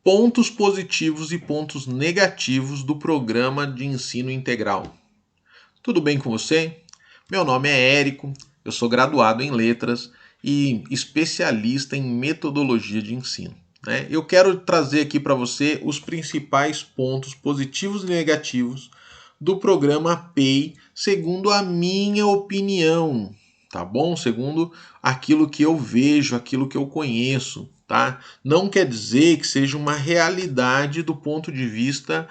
Pontos positivos e pontos negativos do programa de ensino integral. Tudo bem com você? Meu nome é Érico, eu sou graduado em letras e especialista em metodologia de ensino. Eu quero trazer aqui para você os principais pontos positivos e negativos do programa PEI, segundo a minha opinião, tá bom? Segundo aquilo que eu vejo, aquilo que eu conheço, tá? Não quer dizer que seja uma realidade do ponto de vista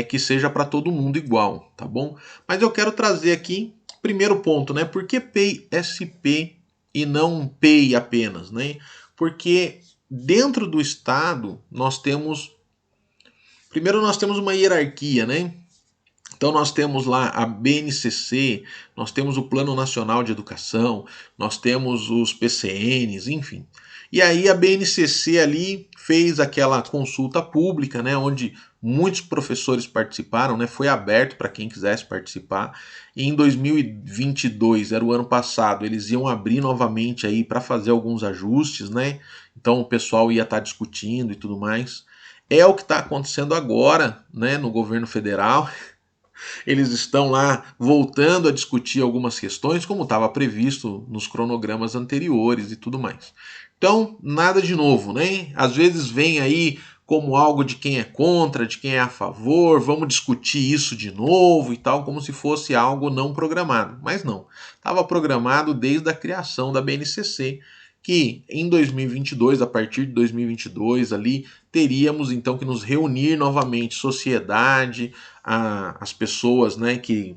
que seja para todo mundo igual, tá bom? Mas eu quero trazer aqui, primeiro ponto, né? Por que PEI SP e não PEI apenas, né? Porque dentro do Estado primeiro nós temos uma hierarquia, né? Então nós temos lá a BNCC, nós temos o Plano Nacional de Educação, nós temos os PCNs, enfim. E aí a BNCC ali fez aquela consulta pública, né, onde muitos professores participaram, né, foi aberto para quem quisesse participar. E em 2022, era o ano passado, eles iam abrir novamente aí para fazer alguns ajustes, né? Então o pessoal ia estar discutindo e tudo mais. É o que está acontecendo agora, né, no governo federal. Eles estão lá voltando a discutir algumas questões, como estava previsto nos cronogramas anteriores e tudo mais. Então, nada de novo, né? Às vezes vem aí como algo de quem é contra, de quem é a favor, vamos discutir isso de novo e tal, como se fosse algo não programado. Mas não, estava programado desde a criação da BNCC, que em 2022, a partir de 2022 ali, teríamos então que nos reunir novamente, sociedade, as pessoas, né, que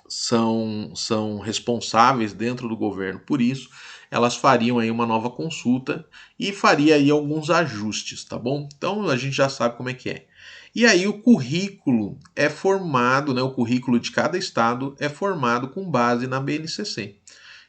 são responsáveis dentro do governo por isso, elas fariam aí uma nova consulta e faria aí alguns ajustes, tá bom? Então a gente já sabe como é que é. E aí o currículo é formado, né, o currículo de cada estado é formado com base na BNCC.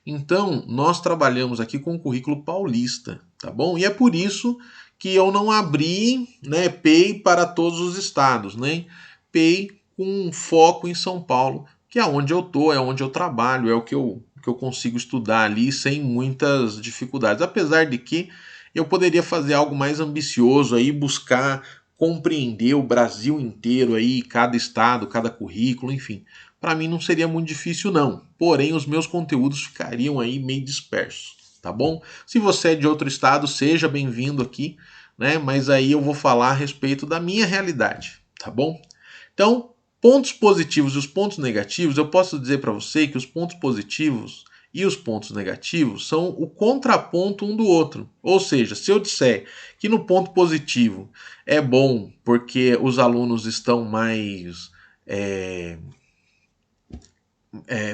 Então, nós trabalhamos aqui com o currículo paulista, tá bom? E é por isso que eu não abri, né, PEI para todos os estados, né? PEI com foco em São Paulo, que é onde eu tô, é onde eu trabalho, é o que eu consigo estudar ali sem muitas dificuldades. Apesar de que eu poderia fazer algo mais ambicioso aí, buscar compreender o Brasil inteiro aí, cada estado, cada currículo, enfim. Para mim não seria muito difícil não. Porém, os meus conteúdos ficariam aí meio dispersos, tá bom? Se você é de outro estado, seja bem-vindo aqui, né? Mas aí eu vou falar a respeito da minha realidade, tá bom? Então, pontos positivos e os pontos negativos, eu posso dizer para você que os pontos positivos e os pontos negativos são o contraponto um do outro. Ou seja, se eu disser que no ponto positivo é bom porque os alunos estão mais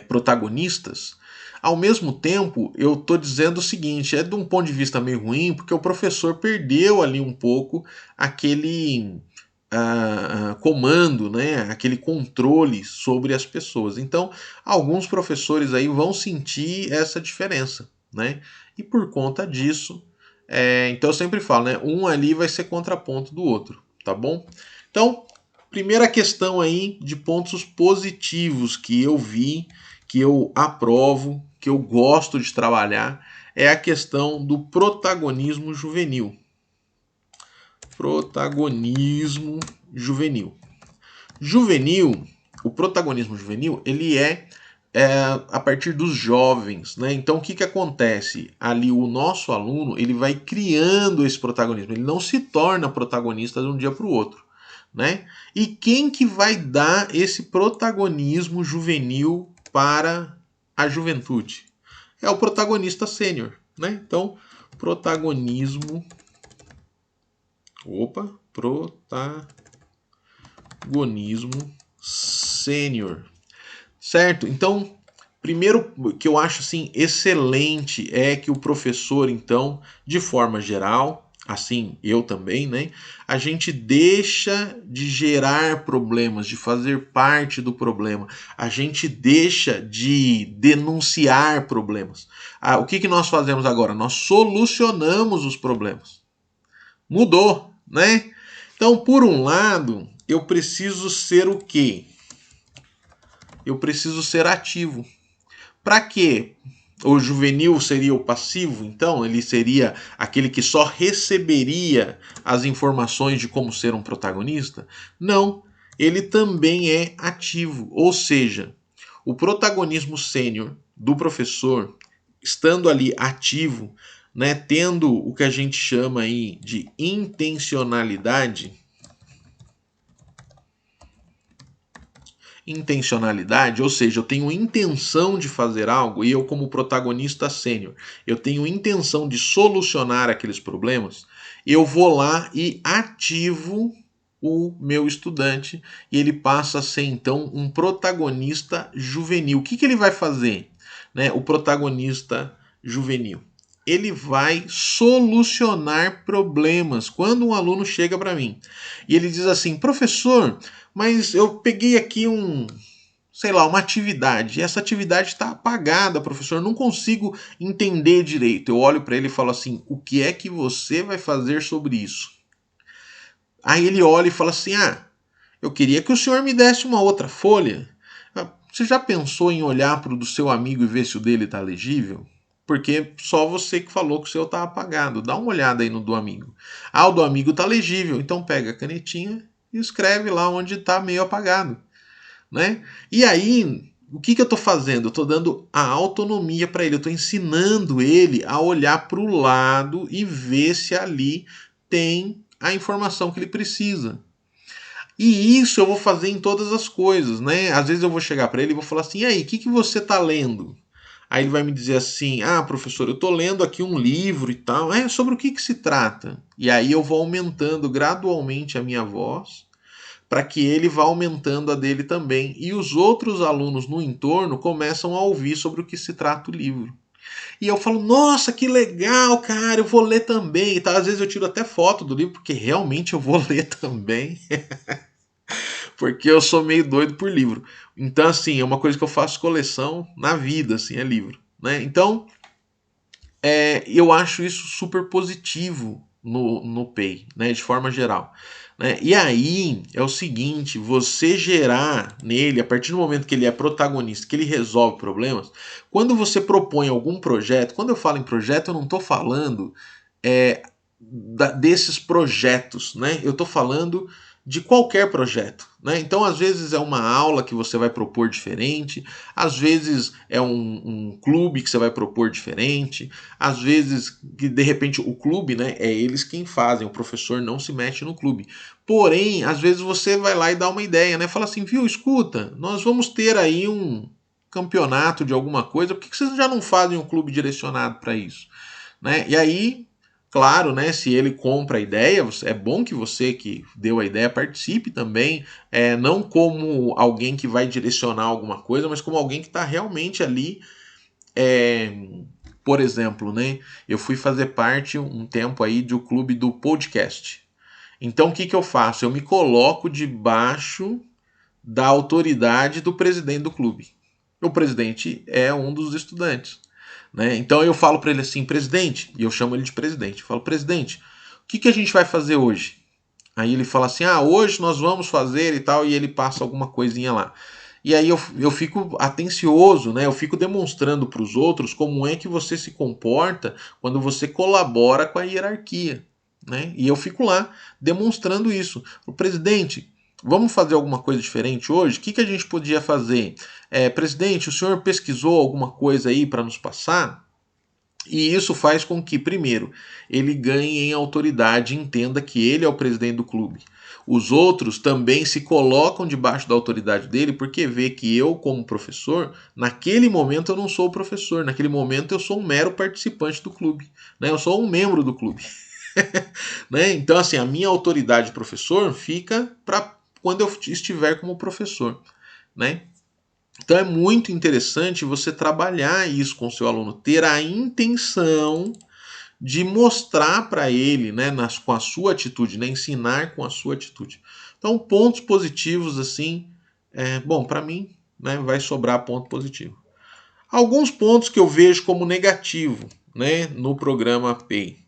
protagonistas, ao mesmo tempo eu estou dizendo o seguinte: é de um ponto de vista meio ruim, porque o professor perdeu ali um pouco aquele comando, né, aquele controle sobre as pessoas. Então, alguns professores aí vão sentir essa diferença, né? E por conta disso, então eu sempre falo, né, um ali vai ser contraponto do outro, tá bom? Então, primeira questão aí de pontos positivos que eu vi, que eu aprovo, que eu gosto de trabalhar, é a questão do protagonismo juvenil. Protagonismo juvenil. Juvenil, o protagonismo juvenil, ele a partir dos jovens, né? Então o que, que acontece? Ali o nosso aluno ele vai criando esse protagonismo, ele não se torna protagonista de um dia para o outro, né? E quem que vai dar esse protagonismo juvenil para a juventude? É o protagonista sênior, né? Então, protagonismo protagonismo sênior. Certo? Então, primeiro que eu acho assim excelente é que o professor, então, de forma geral, assim eu também, né? A gente deixa de gerar problemas, de fazer parte do problema. A gente deixa de denunciar problemas. O que nós fazemos agora? Nós solucionamos os problemas. Mudou, né? Então, por um lado, eu preciso ser o quê? Eu preciso ser ativo. Para quê? O juvenil seria o passivo, então ele seria aquele que só receberia as informações de como ser um protagonista? Não, ele também é ativo, ou seja, o protagonismo sênior do professor, estando ali ativo, né, tendo o que a gente chama aí de intencionalidade. Intencionalidade, ou seja, eu tenho intenção de fazer algo e eu, como protagonista sênior, eu tenho intenção de solucionar aqueles problemas, eu vou lá e ativo o meu estudante e ele passa a ser então um protagonista juvenil. O que ele vai fazer? Né? O protagonista juvenil. Ele vai solucionar problemas. Quando um aluno chega para mim e ele diz assim, professor, mas eu peguei aqui sei lá, uma atividade, e essa atividade está apagada, professor, não consigo entender direito. Eu olho para ele e falo assim, o que é que você vai fazer sobre isso? Aí ele olha e fala assim, eu queria que o senhor me desse uma outra folha. Você já pensou em olhar para o do seu amigo e ver se o dele está legível? Porque só você que falou que o seu está apagado. Dá uma olhada aí no do amigo. O do amigo está legível. Então pega a canetinha e escreve lá onde está meio apagado. Né? E aí, o que eu estou fazendo? Eu estou dando a autonomia para ele. Eu estou ensinando ele a olhar para o lado e ver se ali tem a informação que ele precisa. E isso eu vou fazer em todas as coisas, né? Às vezes eu vou chegar para ele e vou falar assim: e aí, o que você está lendo? Aí ele vai me dizer assim: professor, eu estou lendo aqui um livro e tal. Sobre o que se trata? E aí eu vou aumentando gradualmente a minha voz para que ele vá aumentando a dele também. E os outros alunos no entorno começam a ouvir sobre o que se trata o livro. E eu falo, nossa, que legal, cara, eu vou ler também. E tal. Às vezes eu tiro até foto do livro, porque realmente eu vou ler também. Porque eu sou meio doido por livro. Então, assim, é uma coisa que eu faço coleção na vida, assim, é livro. Né? Então, eu acho isso super positivo no PEI, né, de forma geral. Né? E aí é o seguinte, você gerar nele, a partir do momento que ele é protagonista, que ele resolve problemas, quando você propõe algum projeto, quando eu falo em projeto, eu não estou falando desses projetos, né? Eu estou falando de qualquer projeto. Né? Então, às vezes, é uma aula que você vai propor diferente, às vezes é um clube que você vai propor diferente, às vezes, que de repente, o clube, né, é eles quem fazem, o professor não se mete no clube. Porém, às vezes você vai lá e dá uma ideia, né? Fala assim, viu, escuta, nós vamos ter aí um campeonato de alguma coisa, por que vocês já não fazem um clube direcionado para isso? Né? E aí, claro, né, se ele compra a ideia, é bom que você que deu a ideia participe também, não como alguém que vai direcionar alguma coisa, mas como alguém que está realmente ali. Por exemplo, né, eu fui fazer parte um tempo aí do clube do podcast. Então o que eu faço? Eu me coloco debaixo da autoridade do presidente do clube. O presidente é um dos estudantes. Né? Então eu falo para ele assim, presidente, e eu chamo ele de presidente. Eu falo, presidente, o que a gente vai fazer hoje? Aí ele fala assim, hoje nós vamos fazer e tal, e ele passa alguma coisinha lá. E aí eu fico atencioso, né? Eu fico demonstrando para os outros como é que você se comporta quando você colabora com a hierarquia. Né? E eu fico lá demonstrando isso. O presidente, vamos fazer alguma coisa diferente hoje? O que a gente podia fazer? Presidente, o senhor pesquisou alguma coisa aí para nos passar? E isso faz com que, primeiro, ele ganhe em autoridade e entenda que ele é o presidente do clube. Os outros também se colocam debaixo da autoridade dele porque vê que eu, como professor, naquele momento eu não sou o professor, naquele momento eu sou um mero participante do clube. Né? Eu sou um membro do clube. Né? Então, assim, a minha autoridade de professor fica para quando eu estiver como professor. Né? Então é muito interessante você trabalhar isso com o seu aluno, ter a intenção de mostrar para ele, né, com a sua atitude, né, ensinar com a sua atitude. Então, pontos positivos, assim, bom, para mim, né, vai sobrar ponto positivo. Alguns pontos que eu vejo como negativo, né, no programa PEI.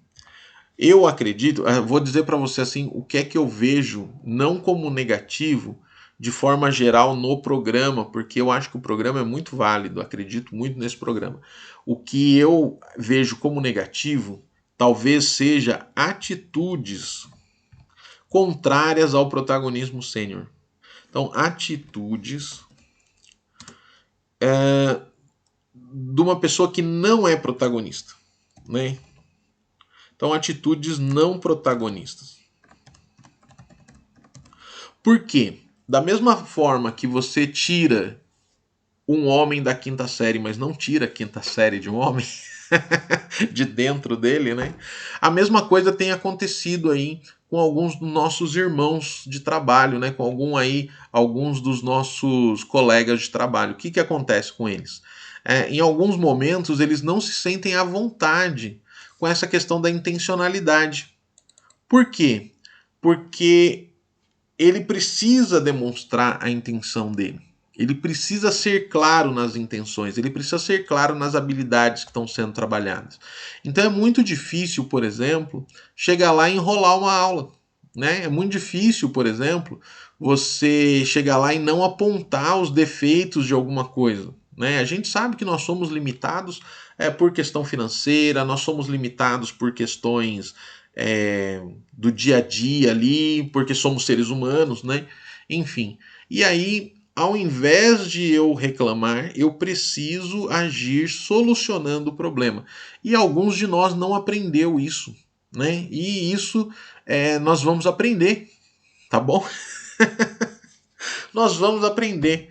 Eu acredito, vou dizer para você assim, o que é que eu vejo não como negativo, de forma geral no programa, porque eu acho que o programa é muito válido, acredito muito nesse programa. O que eu vejo como negativo talvez seja atitudes contrárias ao protagonismo sênior. Então, atitudes de uma pessoa que não é protagonista, né? Então, atitudes não protagonistas. Por quê? Da mesma forma que você tira um homem da quinta série, mas não tira a quinta série de um homem de dentro dele, né? A mesma coisa tem acontecido aí com alguns dos nossos irmãos de trabalho, né? Com alguns dos nossos colegas de trabalho. O que acontece com eles? Em alguns momentos eles não se sentem à vontade com essa questão da intencionalidade. Por quê? Porque ele precisa demonstrar a intenção dele. Ele precisa ser claro nas intenções, ele precisa ser claro nas habilidades que estão sendo trabalhadas. Então é muito difícil, por exemplo, chegar lá e enrolar uma aula. Né? É muito difícil, por exemplo, você chegar lá e não apontar os defeitos de alguma coisa. Né? A gente sabe que nós somos limitados por questão financeira, nós somos limitados por questões do dia a dia ali, porque somos seres humanos, né? Enfim. E aí, ao invés de eu reclamar, eu preciso agir solucionando o problema. E alguns de nós não aprendeu isso, né? E isso nós vamos aprender, tá bom? Nós vamos aprender.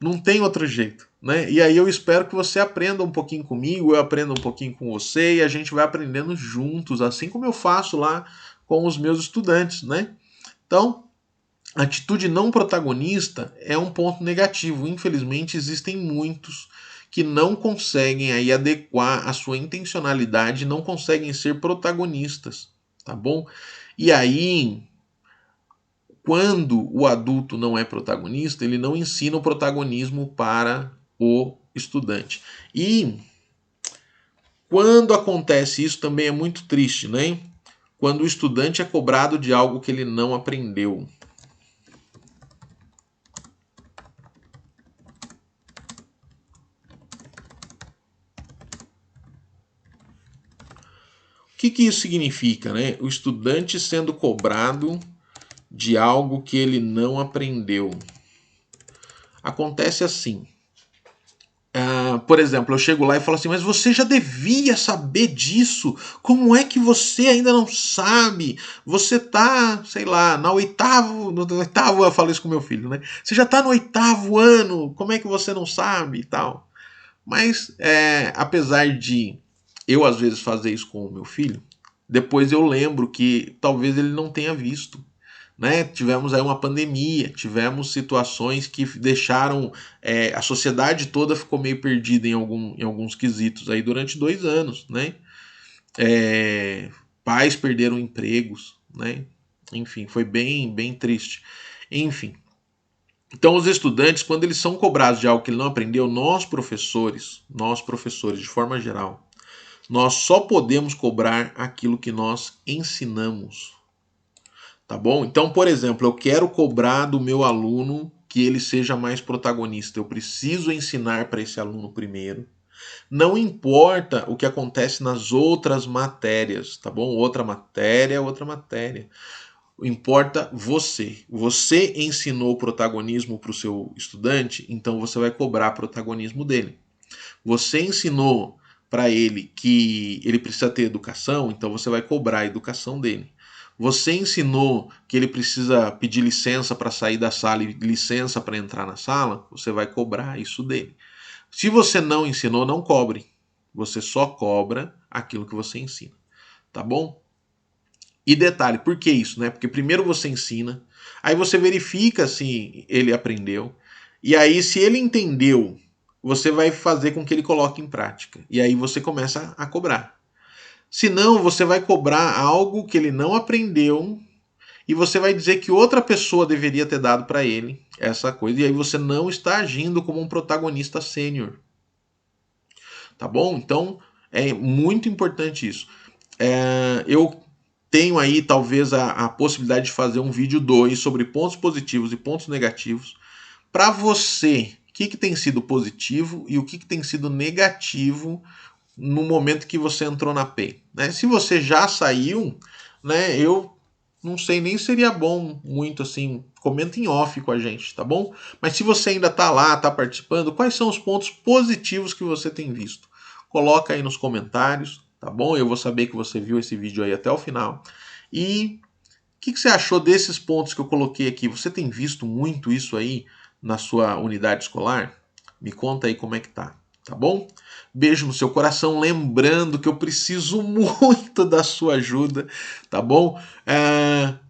Não tem outro jeito. Né? E aí eu espero que você aprenda um pouquinho comigo, eu aprenda um pouquinho com você e a gente vai aprendendo juntos, assim como eu faço lá com os meus estudantes, né? Então, atitude não protagonista é um ponto negativo. Infelizmente, existem muitos que não conseguem aí adequar a sua intencionalidade, não conseguem ser protagonistas, tá bom? E aí, quando o adulto não é protagonista, ele não ensina o protagonismo para o estudante. E quando acontece isso também é muito triste, né? Quando o estudante é cobrado de algo que ele não aprendeu. O que isso significa, né? O estudante sendo cobrado de algo que ele não aprendeu. Acontece assim. Por exemplo, eu chego lá e falo assim, mas você já devia saber disso. Como é que você ainda não sabe? Você tá, sei lá, no oitavo, eu falo isso com meu filho, né? Você já tá no 8º ano, como é que você não sabe e tal? Mas, apesar de eu às vezes fazer isso com o meu filho, depois eu lembro que talvez ele não tenha visto. Né? Tivemos aí uma pandemia, tivemos situações que deixaram a sociedade toda ficou meio perdida em alguns quesitos aí durante 2 anos, né? Pais perderam empregos, né? Enfim, foi bem triste. Enfim, então os estudantes, quando eles são cobrados de algo que ele não aprendeu, nós professores de forma geral, nós só podemos cobrar aquilo que nós ensinamos. Tá bom? Então, por exemplo, eu quero cobrar do meu aluno que ele seja mais protagonista. Eu preciso ensinar para esse aluno primeiro. Não importa o que acontece nas outras matérias, tá bom? Outra matéria, outra matéria. Importa você. Você ensinou protagonismo para o seu estudante, então você vai cobrar protagonismo dele. Você ensinou para ele que ele precisa ter educação, então você vai cobrar a educação dele. Você ensinou que ele precisa pedir licença para sair da sala e licença para entrar na sala, você vai cobrar isso dele. Se você não ensinou, não cobre. Você só cobra aquilo que você ensina. Tá bom? E detalhe, por que isso, né? Porque primeiro você ensina, aí você verifica se ele aprendeu, e aí se ele entendeu, você vai fazer com que ele coloque em prática. E aí você começa a cobrar. Senão, você vai cobrar algo que ele não aprendeu e você vai dizer que outra pessoa deveria ter dado para ele essa coisa. E aí você não está agindo como um protagonista sênior. Tá bom? Então, é muito importante isso. Eu tenho aí talvez a possibilidade de fazer um vídeo 2 sobre pontos positivos e pontos negativos. Para você, o que tem sido positivo e o que tem sido negativo no momento que você entrou na PEN, né? Se você já saiu, né, eu não sei nem se seria bom muito assim, comenta em off com a gente, tá bom? Mas se você ainda tá lá, tá participando, quais são os pontos positivos que você tem visto? Coloca aí nos comentários, tá bom? Eu vou saber que você viu esse vídeo aí até o final. E o que você achou desses pontos que eu coloquei aqui? Você tem visto muito isso aí na sua unidade escolar? Me conta aí como é que tá, tá bom? Beijo no seu coração, lembrando que eu preciso muito da sua ajuda, tá bom?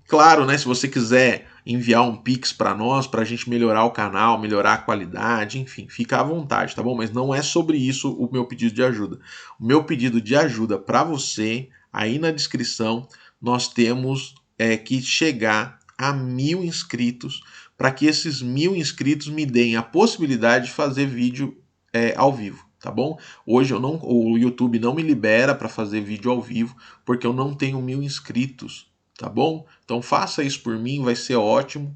Claro, né? Se você quiser enviar um Pix para nós, para a gente melhorar o canal, melhorar a qualidade, enfim, fica à vontade, tá bom? Mas não é sobre isso o meu pedido de ajuda. O meu pedido de ajuda para você, aí na descrição, nós temos que chegar a 1.000 inscritos, para que esses 1.000 inscritos me deem a possibilidade de fazer vídeo ao vivo, tá bom? Hoje o YouTube não me libera para fazer vídeo ao vivo, porque eu não tenho 1.000 inscritos, tá bom? Então faça isso por mim, vai ser ótimo.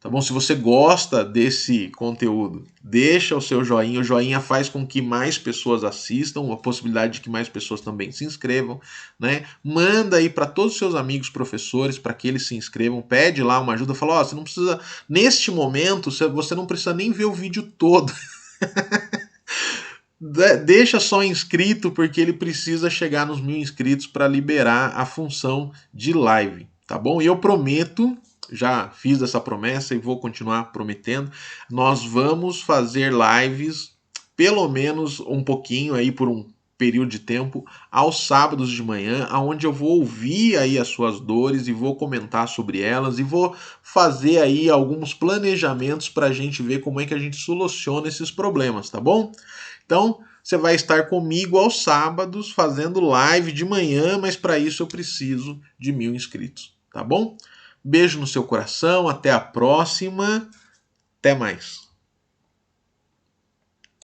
Tá bom? Se você gosta desse conteúdo, deixa o seu joinha. O joinha faz com que mais pessoas assistam, a possibilidade de que mais pessoas também se inscrevam, né? Manda aí para todos os seus amigos professores para que eles se inscrevam. Pede lá uma ajuda. Fala, ó, você não precisa, neste momento, você não precisa nem ver o vídeo todo. Deixa só inscrito, porque ele precisa chegar nos 1.000 inscritos para liberar a função de live, tá bom? E eu prometo, já fiz essa promessa e vou continuar prometendo, nós vamos fazer lives, pelo menos um pouquinho aí por um período de tempo, aos sábados de manhã, aonde eu vou ouvir aí as suas dores e vou comentar sobre elas e vou fazer aí alguns planejamentos para a gente ver como é que a gente soluciona esses problemas, tá bom? Então, você vai estar comigo aos sábados fazendo live de manhã, mas para isso eu preciso de 1.000 inscritos, tá bom? Beijo no seu coração, até a próxima, até mais.